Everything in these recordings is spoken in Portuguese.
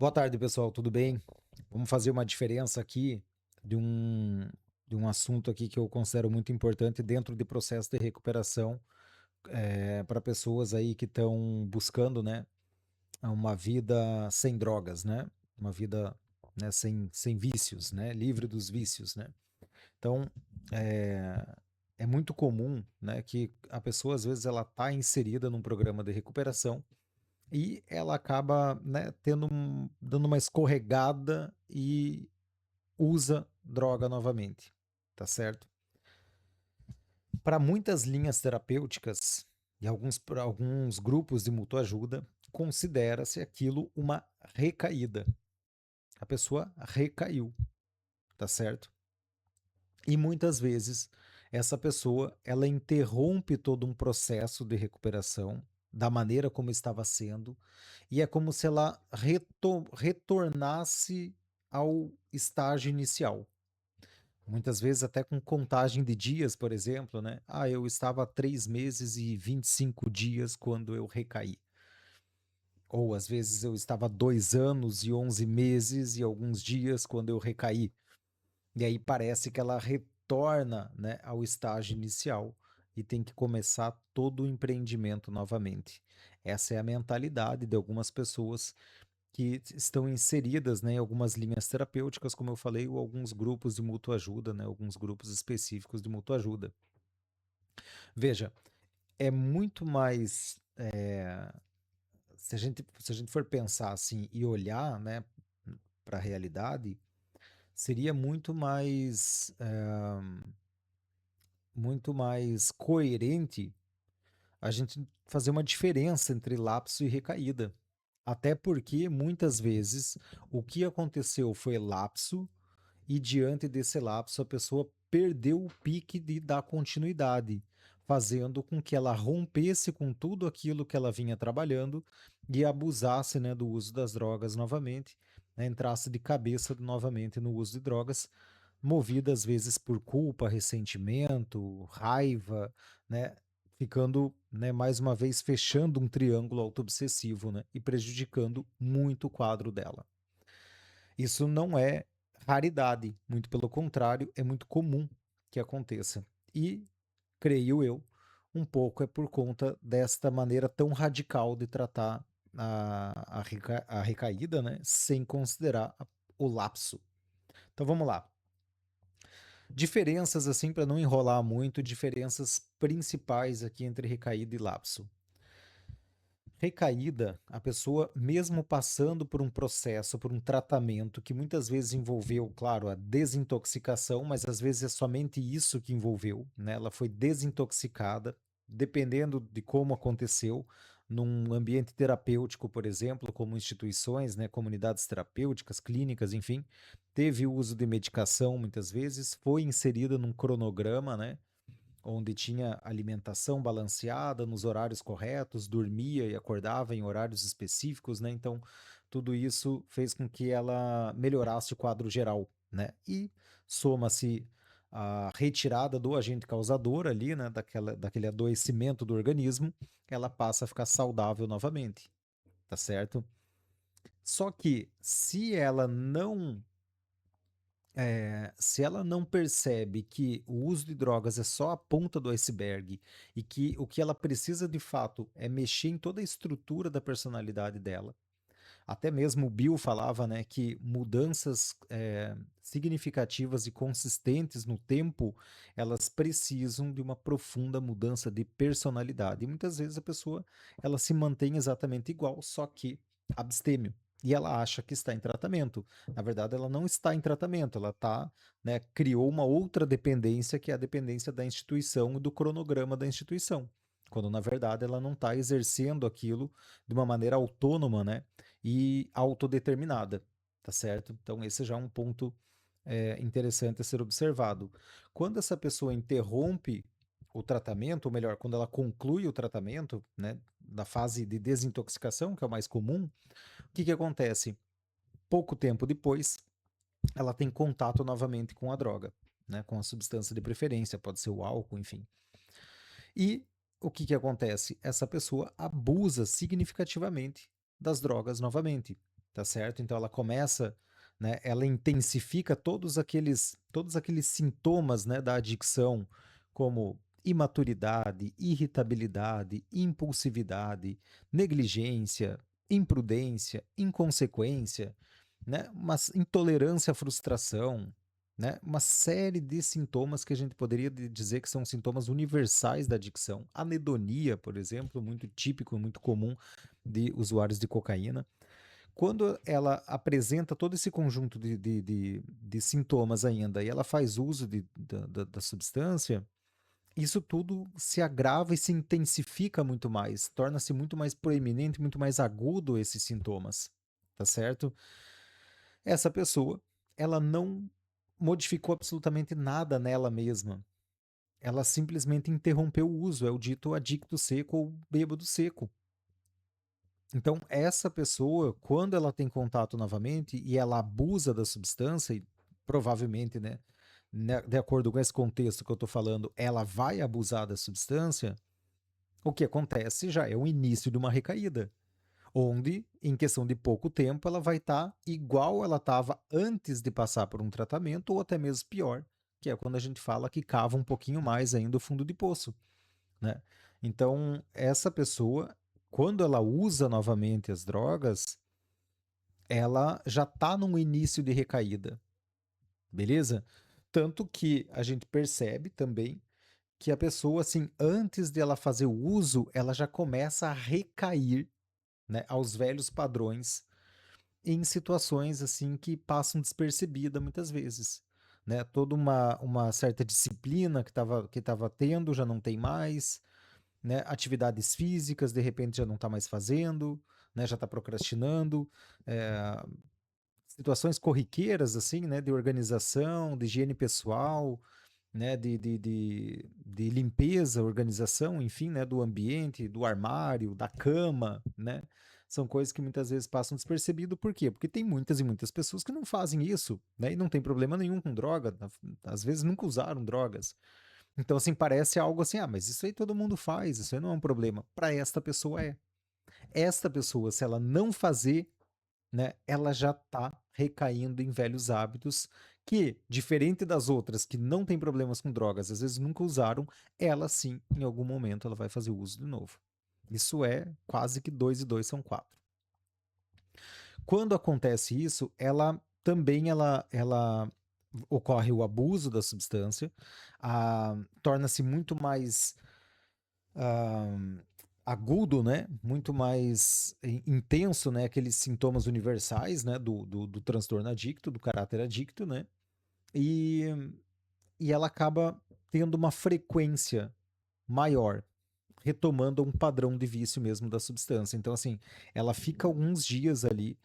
Boa tarde, pessoal, tudo bem? Vamos fazer uma diferença aqui de um, de um assunto aqui que eu considero muito importante dentro de processo de recuperação para pessoas aí que estão buscando, né, uma vida sem drogas, né? Uma vida, né, sem vícios, né? Livre dos vícios, né? Então, é, é muito comum, né, que a pessoa às vezes ela está inserida num programa de recuperação e ela acaba, né, dando uma escorregada e usa droga novamente, tá certo? Para muitas linhas terapêuticas e pra alguns grupos de mutua ajuda, considera-se aquilo uma recaída. A pessoa recaiu, tá certo? E muitas vezes essa pessoa ela interrompe todo um processo de recuperação da maneira como estava sendo e é como se ela retornasse ao estágio inicial. Muitas vezes até com contagem de dias, por exemplo, né? Ah, eu estava há 3 meses e 25 dias quando eu recaí. Ou às vezes eu estava 2 anos e 11 meses e alguns dias quando eu recaí. E aí parece que ela retorna, né, ao estágio inicial e tem que começar todo o empreendimento novamente. Essa é a mentalidade de algumas pessoas que estão inseridas, né, em algumas linhas terapêuticas, como eu falei, ou alguns grupos de mútua ajuda, né, alguns grupos específicos de mútua ajuda. Veja, é muito mais, se a gente for pensar assim e olhar, né, para a realidade, seria muito mais coerente a gente fazer uma diferença entre lapso e recaída. Até porque muitas vezes o que aconteceu foi lapso e diante desse lapso a pessoa perdeu o pique de dar continuidade, fazendo com que ela rompesse com tudo aquilo que ela vinha trabalhando e abusasse, né, do uso das drogas novamente, né, entrasse de cabeça novamente no uso de drogas, movida às vezes por culpa, ressentimento, raiva, né, ficando, né, mais uma vez fechando um triângulo autoobsessivo, né, e prejudicando muito o quadro dela. Isso não é raridade, muito pelo contrário, é muito comum que aconteça. E, creio eu, um pouco é por conta desta maneira tão radical de tratar a recaída, né, sem considerar o lapso. Então vamos lá. Diferenças, assim, para não enrolar muito, diferenças principais aqui entre recaída e lapso. Recaída, a pessoa, mesmo passando por um processo, por um tratamento que muitas vezes envolveu, claro, a desintoxicação, mas às vezes é somente isso que envolveu, né? Ela foi desintoxicada, dependendo de como aconteceu, num ambiente terapêutico, por exemplo, como instituições, né, comunidades terapêuticas, clínicas, enfim, teve o uso de medicação muitas vezes, foi inserida num cronograma, né? Onde tinha alimentação balanceada nos horários corretos, dormia e acordava em horários específicos, né? Então, tudo isso fez com que ela melhorasse o quadro geral, né? E soma-se a retirada do agente causador ali, né? Daquele adoecimento do organismo, ela passa a ficar saudável novamente, tá certo? Só que se ela não percebe que o uso de drogas é só a ponta do iceberg e que o que ela precisa de fato é mexer em toda a estrutura da personalidade dela. Até mesmo o Bill falava, né, que mudanças significativas e consistentes no tempo, elas precisam de uma profunda mudança de personalidade. E muitas vezes a pessoa ela se mantém exatamente igual, só que abstêmio. E ela acha que está em tratamento. Na verdade, ela não está em tratamento, ela tá, né, criou uma outra dependência, que é a dependência da instituição e do cronograma da instituição. Quando, na verdade, ela não está exercendo aquilo de uma maneira autônoma, né? E autodeterminada, tá certo? Então, esse já é um ponto interessante a ser observado. Quando essa pessoa interrompe o tratamento, ou melhor, quando ela conclui o tratamento, né, da fase de desintoxicação, que é o mais comum, o que que acontece? Pouco tempo depois, ela tem contato novamente com a droga, né, com a substância de preferência, pode ser o álcool, enfim. E o que que acontece? Essa pessoa abusa significativamente das drogas novamente. tá certo? Então ela começa, né, ela intensifica todos aqueles sintomas, né, da adicção, como imaturidade, irritabilidade, impulsividade, negligência, imprudência, inconsequência, né, uma intolerância à frustração, né, uma série de sintomas que a gente poderia dizer que são sintomas universais da adicção. Anedonia, por exemplo, muito típico, muito comum de usuários de cocaína. Quando ela apresenta todo esse conjunto de sintomas ainda e ela faz uso da substância, isso tudo se agrava e se intensifica muito mais, torna-se muito mais proeminente, muito mais agudo esses sintomas, tá certo? Essa pessoa, ela não modificou absolutamente nada nela mesma. Ela simplesmente interrompeu o uso, é o dito adicto seco ou bêbado seco. Então, essa pessoa, quando ela tem contato novamente e ela abusa da substância, e provavelmente, né, de acordo com esse contexto que eu estou falando, ela vai abusar da substância, o que acontece já é o início de uma recaída, onde, em questão de pouco tempo, ela vai estar igual ela estava antes de passar por um tratamento, ou até mesmo pior, que é quando a gente fala que cava um pouquinho mais ainda o fundo de poço, né? Então, essa pessoa, quando ela usa novamente as drogas, ela já está num início de recaída, beleza? Tanto que a gente percebe também que a pessoa, assim, antes de ela fazer o uso, ela já começa a recair, né, aos velhos padrões em situações assim que passam despercebida muitas vezes. Né? Toda uma certa disciplina que tava tendo já não tem mais, né? Atividades físicas, de repente já não está mais fazendo, né? Já está procrastinando. É, situações corriqueiras, assim, né? De organização, de higiene pessoal, né? De limpeza, organização, enfim, né? Do ambiente, do armário, da cama, né? São coisas que muitas vezes passam despercebido. Por quê? Porque tem muitas e muitas pessoas que não fazem isso, né? E não tem problema nenhum com droga. Às vezes nunca usaram drogas. Então, assim, parece algo assim, ah, mas isso aí todo mundo faz, isso aí não é um problema. Para esta pessoa é. Esta pessoa, se ela não fazer, né, ela já está recaindo em velhos hábitos que, diferente das outras que não têm problemas com drogas, às vezes nunca usaram, ela sim, em algum momento, ela vai fazer uso de novo. Isso é quase que 2 e 2 são 4. Quando acontece isso, ela ocorre o abuso da substância, torna-se muito mais ah, agudo, né? Muito mais intenso, né? Aqueles sintomas universais, né? Do transtorno adicto, do caráter adicto, né? E, e ela acaba tendo uma frequência maior, retomando um padrão de vício mesmo da substância. Então, assim, ela fica alguns dias ali,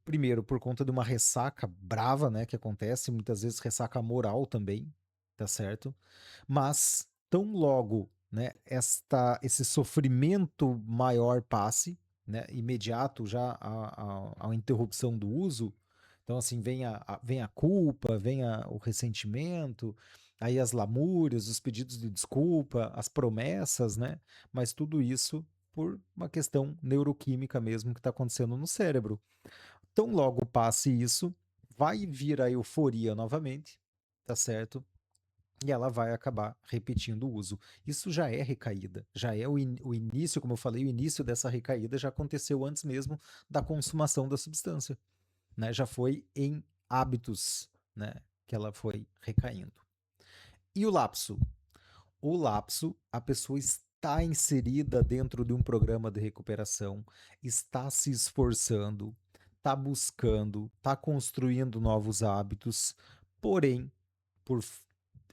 primeiro por conta de uma ressaca brava, né? Que acontece, muitas vezes ressaca moral também, tá certo? Mas tão logo, né, esse sofrimento maior passe, né, imediato já a interrupção do uso, então assim vem a culpa, o ressentimento, aí as lamúrias, os pedidos de desculpa, as promessas, né, mas tudo isso por uma questão neuroquímica mesmo que está acontecendo no cérebro. Tão logo passe isso, vai vir a euforia novamente, tá certo? E ela vai acabar repetindo o uso. Isso já é recaída, já é o início, como eu falei, o início dessa recaída já aconteceu antes mesmo da consumação da substância, né? Já foi em hábitos, né, que ela foi recaindo. E o lapso? O lapso, a pessoa está inserida dentro de um programa de recuperação, está se esforçando, está buscando, está construindo novos hábitos, porém por,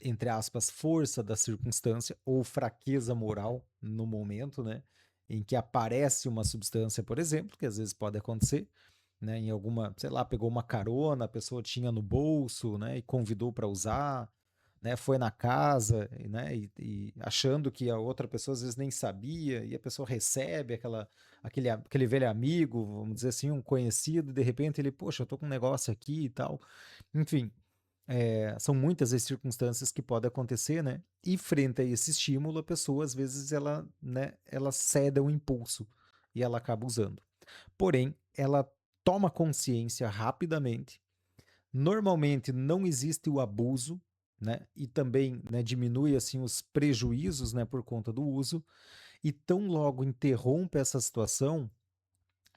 entre aspas, força da circunstância ou fraqueza moral no momento, né? Em que aparece uma substância, por exemplo, que às vezes pode acontecer, né? Em alguma, sei lá, pegou uma carona, a pessoa tinha no bolso, né? E convidou para usar, né? Foi na casa, né? E achando que a outra pessoa às vezes nem sabia, e a pessoa recebe aquele velho amigo, vamos dizer assim, um conhecido, e de repente ele, poxa, eu tô com um negócio aqui e tal. Enfim, são muitas as circunstâncias que podem acontecer, né? E frente a esse estímulo, a pessoa, às vezes, ela, né, ela cede ao impulso e ela acaba usando. Porém, ela toma consciência rapidamente. Normalmente não existe o abuso, né? E também, né, diminui assim os prejuízos, né, por conta do uso. E tão logo interrompe essa situação,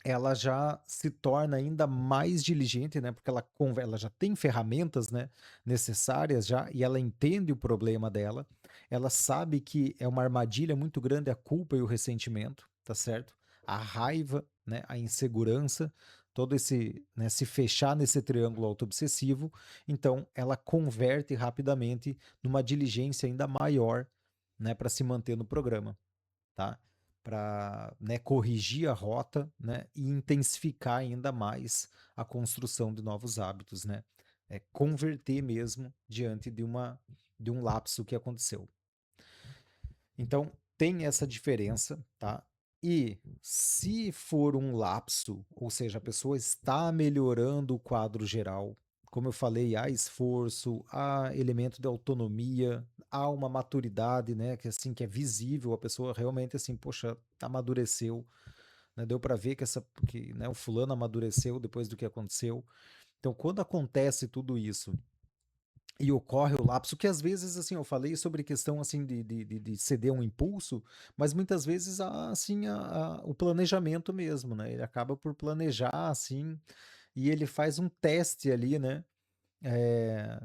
ela já se torna ainda mais diligente, né, porque ela já tem ferramentas, né, necessárias já, e ela entende o problema dela, ela sabe que é uma armadilha muito grande a culpa e o ressentimento, tá certo? A raiva, né, a insegurança, todo esse, né, se fechar nesse triângulo autoobsessivo, então ela converte rapidamente numa diligência ainda maior, né, para se manter no programa, tá? Para, né, corrigir a rota, né, e intensificar ainda mais a construção de novos hábitos, né? É converter mesmo diante de um lapso que aconteceu. Então, tem essa diferença, tá? E se for um lapso, ou seja, a pessoa está melhorando o quadro geral, como eu falei, há esforço, há elemento de autonomia, há uma maturidade, né, que assim que é visível, a pessoa realmente assim, poxa, amadureceu, né, deu para ver que, né, o fulano amadureceu depois do que aconteceu. Então, quando acontece tudo isso e ocorre o lapso, que às vezes, assim, eu falei sobre questão, assim, de ceder um impulso, mas muitas vezes, assim, o planejamento mesmo, né? Ele acaba por planejar, assim, e ele faz um teste ali, né? É,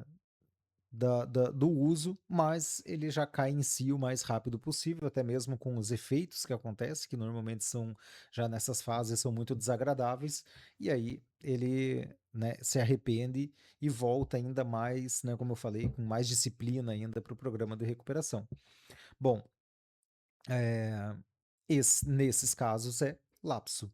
do uso, mas ele já cai em si o mais rápido possível, até mesmo com os efeitos que acontecem, que normalmente são, já nessas fases, são muito desagradáveis, e aí ele, né, se arrepende e volta ainda mais, né, como eu falei, com mais disciplina ainda para o programa de recuperação. Bom, é, nesses casos é lapso.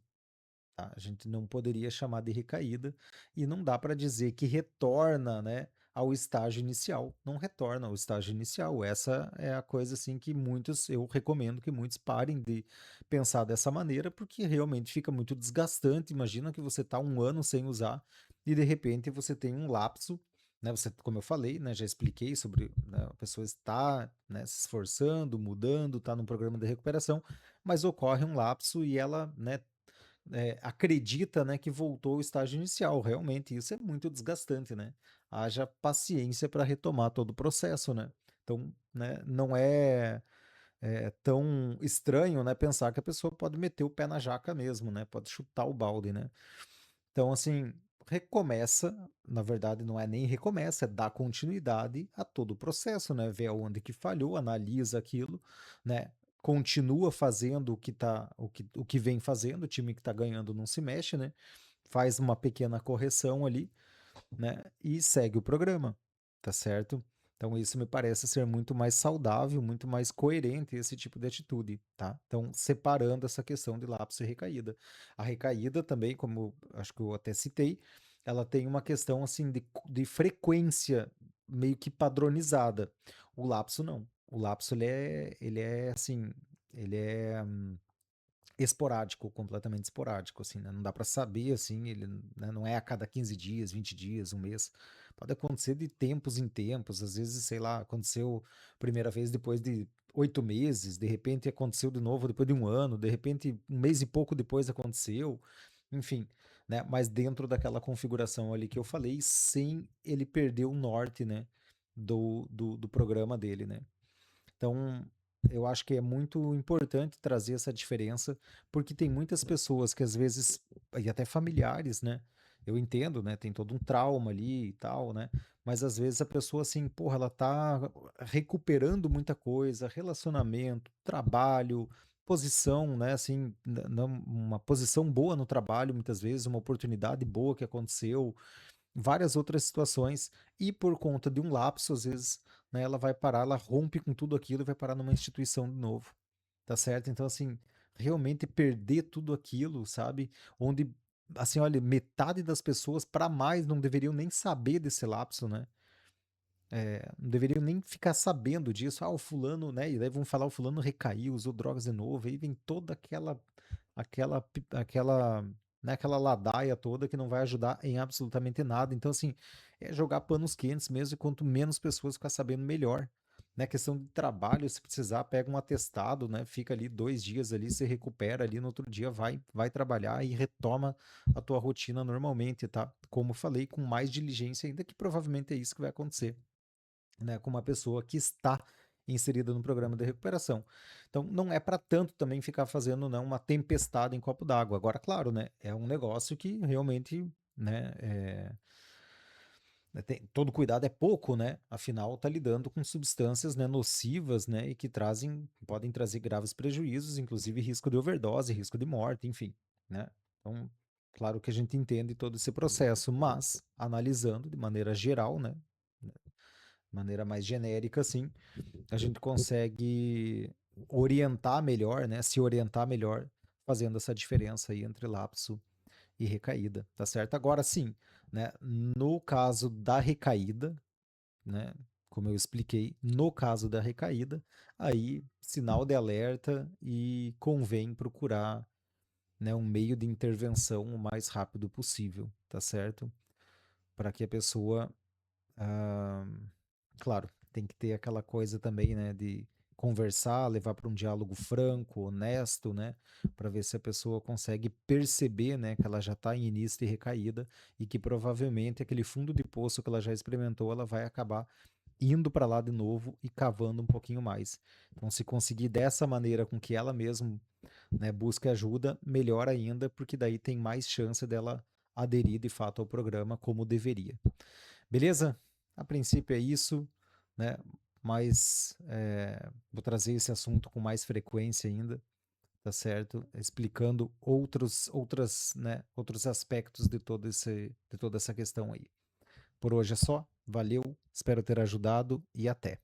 Tá? A gente não poderia chamar de recaída e não dá para dizer que retorna, né, ao estágio inicial. Não retorna ao estágio inicial. Essa é a coisa assim que muitos, eu recomendo que muitos parem de pensar dessa maneira, porque realmente fica muito desgastante. Imagina que você está um ano sem usar e de repente você tem um lapso. Né, você, como eu falei, né, já expliquei sobre, né, a pessoa está, né, se esforçando, mudando, está num programa de recuperação, mas ocorre um lapso e ela, né, acredita, né, que voltou ao estágio inicial. Realmente, isso é muito desgastante, né? Haja paciência para retomar todo o processo, né? Então, né, não é tão estranho, né, pensar que a pessoa pode meter o pé na jaca mesmo, né? Pode chutar o balde, né? Então, assim, recomeça, na verdade não é nem recomeça, é dar continuidade a todo o processo, né? Ver onde que falhou, analisa aquilo, né? Continua fazendo o que vem fazendo, o time que está ganhando não se mexe, né? Faz uma pequena correção ali, né? E segue o programa, tá certo? Então isso me parece ser muito mais saudável, muito mais coerente esse tipo de atitude, tá? Então separando essa questão de lapso e recaída. A recaída também, como acho que eu até citei, ela tem uma questão assim de frequência meio que padronizada. O lapso não. O lapso ele é assim, ele é esporádico, completamente esporádico, assim, né? Não dá para saber, assim, ele, né, não é a cada 15 dias, 20 dias, um mês. Pode acontecer de tempos em tempos, às vezes, sei lá, aconteceu primeira vez depois de 8 meses, de repente aconteceu de novo depois de um ano, de repente um mês e pouco depois aconteceu, enfim, né? Mas dentro daquela configuração ali que eu falei, sem ele perder o norte, né? Do programa dele, né? Então, eu acho que é muito importante trazer essa diferença, porque tem muitas pessoas que às vezes, e até familiares, né? Eu entendo, né? Tem todo um trauma ali e tal, né? Mas às vezes a pessoa, assim, porra, ela tá recuperando muita coisa, relacionamento, trabalho, posição, né? Assim, uma posição boa no trabalho, muitas vezes, uma oportunidade boa que aconteceu, várias outras situações, e por conta de um lapso, às vezes, né, ela vai parar, ela rompe com tudo aquilo e vai parar numa instituição de novo, tá certo? Então, assim, realmente perder tudo aquilo, sabe? Onde, assim, olha, metade das pessoas, para mais, não deveriam nem saber desse lapso, né? Não deveriam nem ficar sabendo disso. Ah, o fulano, né? E daí vão falar, o fulano recaiu, usou drogas de novo, aí vem toda aquela, né, aquela ladaia toda que não vai ajudar em absolutamente nada. Então, assim, é jogar panos quentes mesmo, e quanto menos pessoas ficar sabendo, melhor. né, questão de trabalho, se precisar, pega um atestado, né, fica ali 2 dias ali, se recupera ali, no outro dia vai trabalhar e retoma a tua rotina normalmente, tá? Como falei, com mais diligência ainda, que provavelmente é isso que vai acontecer, né, com uma pessoa que está inserida no programa de recuperação. Então, não é para tanto também ficar fazendo, né, uma tempestade em copo d'água. Agora, claro, né, é um negócio que realmente, né, todo cuidado é pouco, né? Afinal, está lidando com substâncias, né, nocivas, né, e que podem trazer graves prejuízos, inclusive risco de overdose, risco de morte, enfim, né? Então, claro que a gente entende todo esse processo, mas analisando de maneira geral, né, de maneira mais genérica, assim, a gente consegue orientar melhor, né, se orientar melhor, fazendo essa diferença aí entre lapso e recaída, tá certo? Agora sim, né, no caso da recaída, né, como eu expliquei, no caso da recaída, aí sinal de alerta e convém procurar, né, um meio de intervenção o mais rápido possível, tá certo? Para que a pessoa, ah, claro, tem que ter aquela coisa também, né, de conversar, levar para um diálogo franco, honesto, né, para ver se a pessoa consegue perceber, né, que ela já está em início de recaída e que provavelmente aquele fundo de poço que ela já experimentou, ela vai acabar indo para lá de novo e cavando um pouquinho mais. Então, se conseguir dessa maneira com que ela mesma, né, busque ajuda, melhor ainda, porque daí tem mais chance dela aderir de fato ao programa como deveria. Beleza? A princípio é isso, né? Mas vou trazer esse assunto com mais frequência ainda, tá certo? Explicando né, outros aspectos de toda essa questão aí. Por hoje é só. Valeu, espero ter ajudado e até.